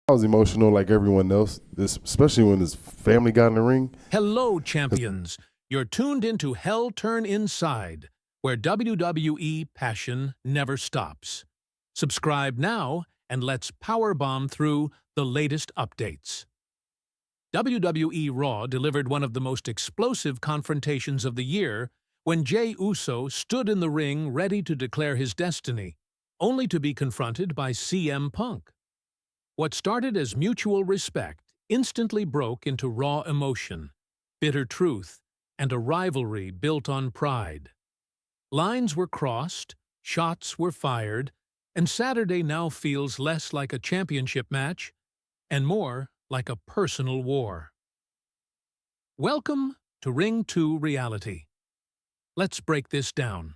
I was emotional like everyone else, especially when his family got in the ring. Hello, champions. You're tuned into Hell Turn Inside, where WWE passion never stops. Subscribe now and let's powerbomb through the latest updates. WWE Raw delivered one of the most explosive confrontations of the year when Jey Uso stood in the ring ready to declare his destiny, only to be confronted by CM Punk. What started as mutual respect instantly broke into raw emotion, bitter truth, and a rivalry built on pride. Lines were crossed, shots were fired, and Saturday now feels less like a championship match and more like a personal war. Welcome to Ring 2 Reality. Let's break this down.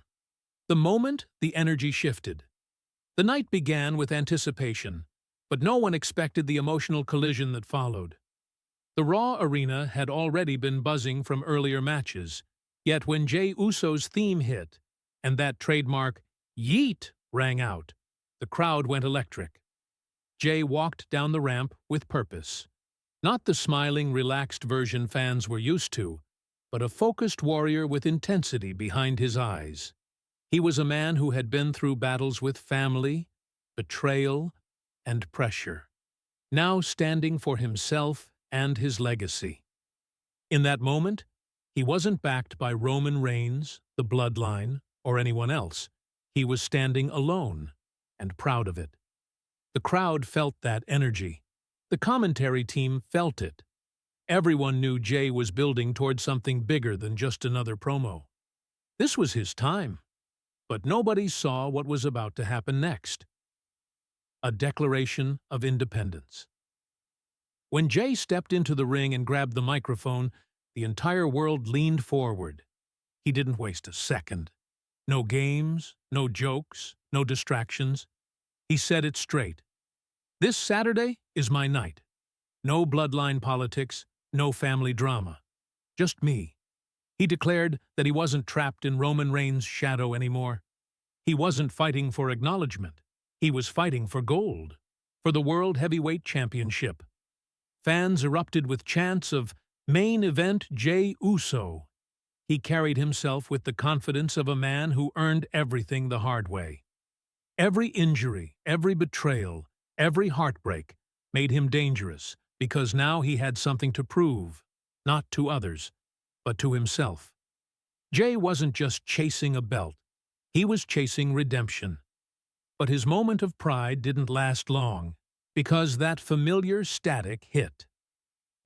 The moment the energy shifted. The night began with anticipation, but no one expected the emotional collision that followed. The Raw arena had already been buzzing from earlier matches, yet when Jey Uso's theme hit and that trademark yeet rang out, the crowd went electric. Jey walked down the ramp with purpose. Not the smiling, relaxed version fans were used to, but a focused warrior with intensity behind his eyes. He was a man who had been through battles with family, betrayal, and pressure, now standing for himself and his legacy. In that moment, he wasn't backed by Roman Reigns, the Bloodline, or anyone else. He was standing alone, and proud of it. The crowd felt that energy. The commentary team felt it. Everyone knew Jey was building toward something bigger than just another promo. This was his time, but nobody saw what was about to happen next. A declaration of independence. When Jey stepped into the ring and grabbed the microphone, the entire world leaned forward. He didn't waste a second. No games, no jokes, no distractions. He said it straight. This Saturday is my night. No bloodline politics, no family drama. Just me. He declared that he wasn't trapped in Roman Reigns' shadow anymore. He wasn't fighting for acknowledgement. He was fighting for gold, for the World Heavyweight Championship. Fans erupted with chants of "Main Event Jey Uso." He carried himself with the confidence of a man who earned everything the hard way. Every injury, every betrayal, every heartbreak made him dangerous because now he had something to prove, not to others, but to himself. Jey wasn't just chasing a belt. He was chasing redemption. But his moment of pride didn't last long, because that familiar static hit.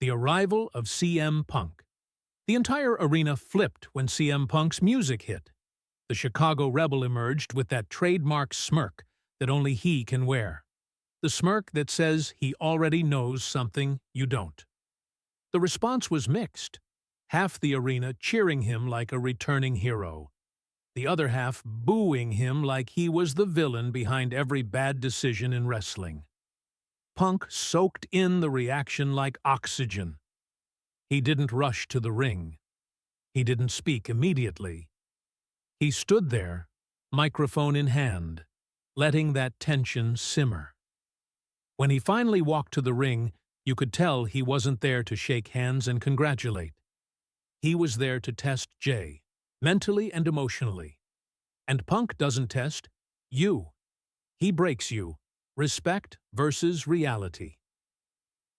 The arrival of CM Punk. The entire arena flipped when CM Punk's music hit. The Chicago Rebel emerged with that trademark smirk that only he can wear. The smirk that says he already knows something you don't. The response was mixed. Half the arena cheering him like a returning hero. The other half booing him like he was the villain behind every bad decision in wrestling. Punk soaked in the reaction like oxygen. He didn't rush to the ring. He didn't speak immediately. He stood there, microphone in hand, letting that tension simmer. When he finally walked to the ring, you could tell he wasn't there to shake hands and congratulate. He was there to test Jey, mentally and emotionally. And Punk doesn't test you. He breaks you. Respect versus reality.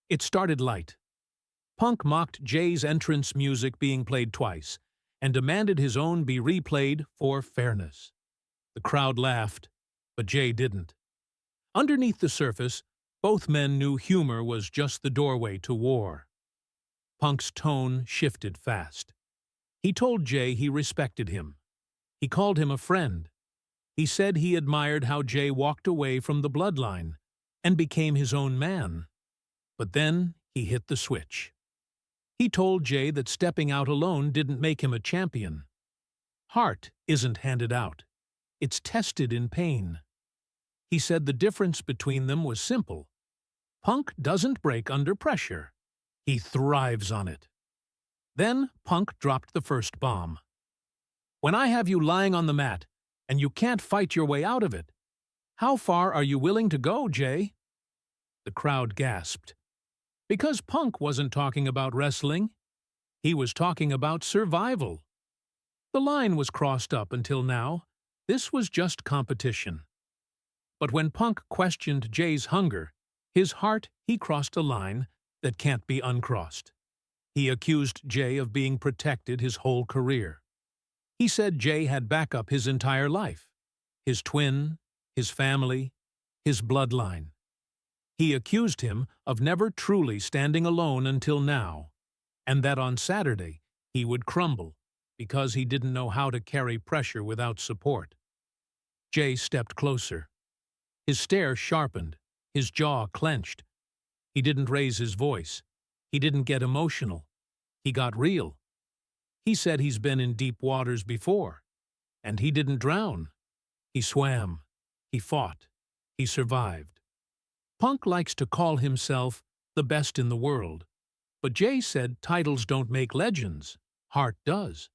It started light. Punk mocked Jey's entrance music being played twice and demanded his own be replayed for fairness. The crowd laughed, but Jey didn't. Underneath the surface, both men knew humor was just the doorway to war. Punk's tone shifted fast. He told Jey he respected him. He called him a friend. He said he admired how Jey walked away from the bloodline and became his own man. But then he hit the switch. He told Jey that stepping out alone didn't make him a champion. Heart isn't handed out. It's tested in pain. He said the difference between them was simple. Punk doesn't break under pressure. He thrives on it. Then Punk dropped the first bomb. When I have you lying on the mat, and you can't fight your way out of it, how far are you willing to go, Jey? The crowd gasped. Because Punk wasn't talking about wrestling, he was talking about survival. The line was crossed up until now. This was just competition. But when Punk questioned Jey's hunger, his heart, he crossed a line that can't be uncrossed. He accused Jey of being protected his whole career. He said Jey had backup his entire life, his twin, his family, his bloodline. He accused him of never truly standing alone until now, and that on Saturday he would crumble because he didn't know how to carry pressure without support. Jey stepped closer. His stare sharpened, his jaw clenched. He didn't raise his voice. He didn't get emotional. He got real. He said he's been in deep waters before, and he didn't drown. He swam. He fought. He survived. Punk likes to call himself the best in the world, but Jey said titles don't make legends. Heart does.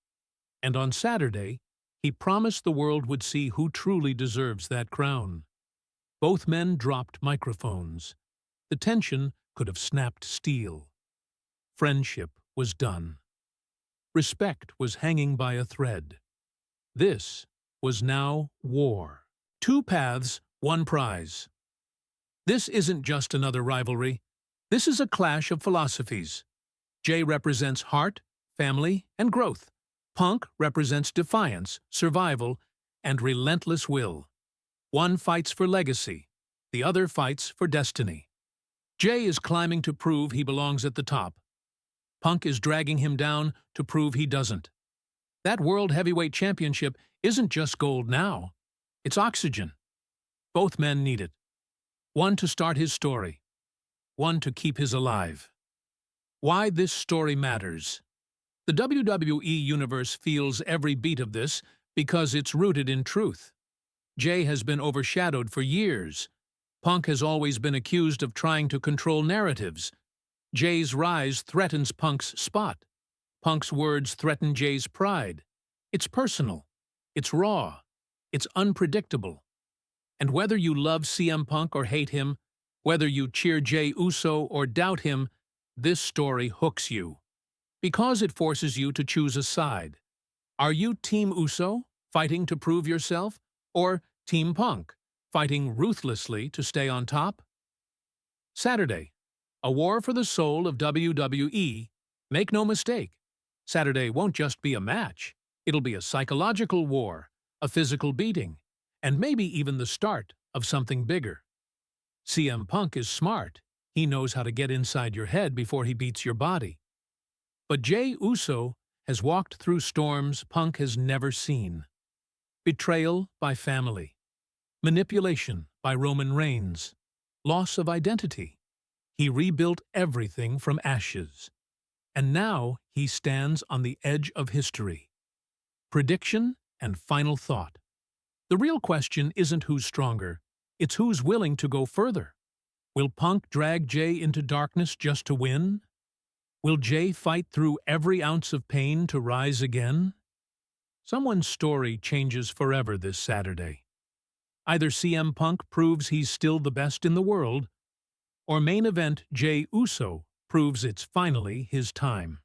And on Saturday, he promised the world would see who truly deserves that crown. Both men dropped microphones. The tension could have snapped steel. Friendship was done. Respect was hanging by a thread. This was now war. Two paths, one prize. This isn't just another rivalry. This is a clash of philosophies. Jey represents heart, family, and growth. Punk represents defiance, survival, and relentless will. One fights for legacy. The other fights for destiny. Jey is climbing to prove he belongs at the top. Punk is dragging him down to prove he doesn't. That World Heavyweight Championship isn't just gold now. It's oxygen. Both men need it. One to start his story. One to keep his alive. Why this story matters. The WWE Universe feels every beat of this because it's rooted in truth. Jey has been overshadowed for years. Punk has always been accused of trying to control narratives. Jey's rise threatens Punk's spot. Punk's words threaten Jey's pride. It's personal. It's raw. It's unpredictable. And whether you love CM Punk or hate him, whether you cheer Jey Uso or doubt him, this story hooks you. Because it forces you to choose a side. Are you Team Uso, fighting to prove yourself, or Team Punk, fighting ruthlessly to stay on top? Saturday, a war for the soul of WWE. Make no mistake, Saturday won't just be a match. It'll be a psychological war, a physical beating, and maybe even the start of something bigger. CM Punk is smart. He knows how to get inside your head before he beats your body. But Jey Uso has walked through storms Punk has never seen. Betrayal by family. Manipulation by Roman Reigns. Loss of identity. He rebuilt everything from ashes. And now he stands on the edge of history. Prediction and final thought. The real question isn't who's stronger, it's who's willing to go further. Will Punk drag Jey into darkness just to win? Will Jey fight through every ounce of pain to rise again? Someone's story changes forever this Saturday. Either CM Punk proves he's still the best in the world, or main event Jey Uso proves it's finally his time.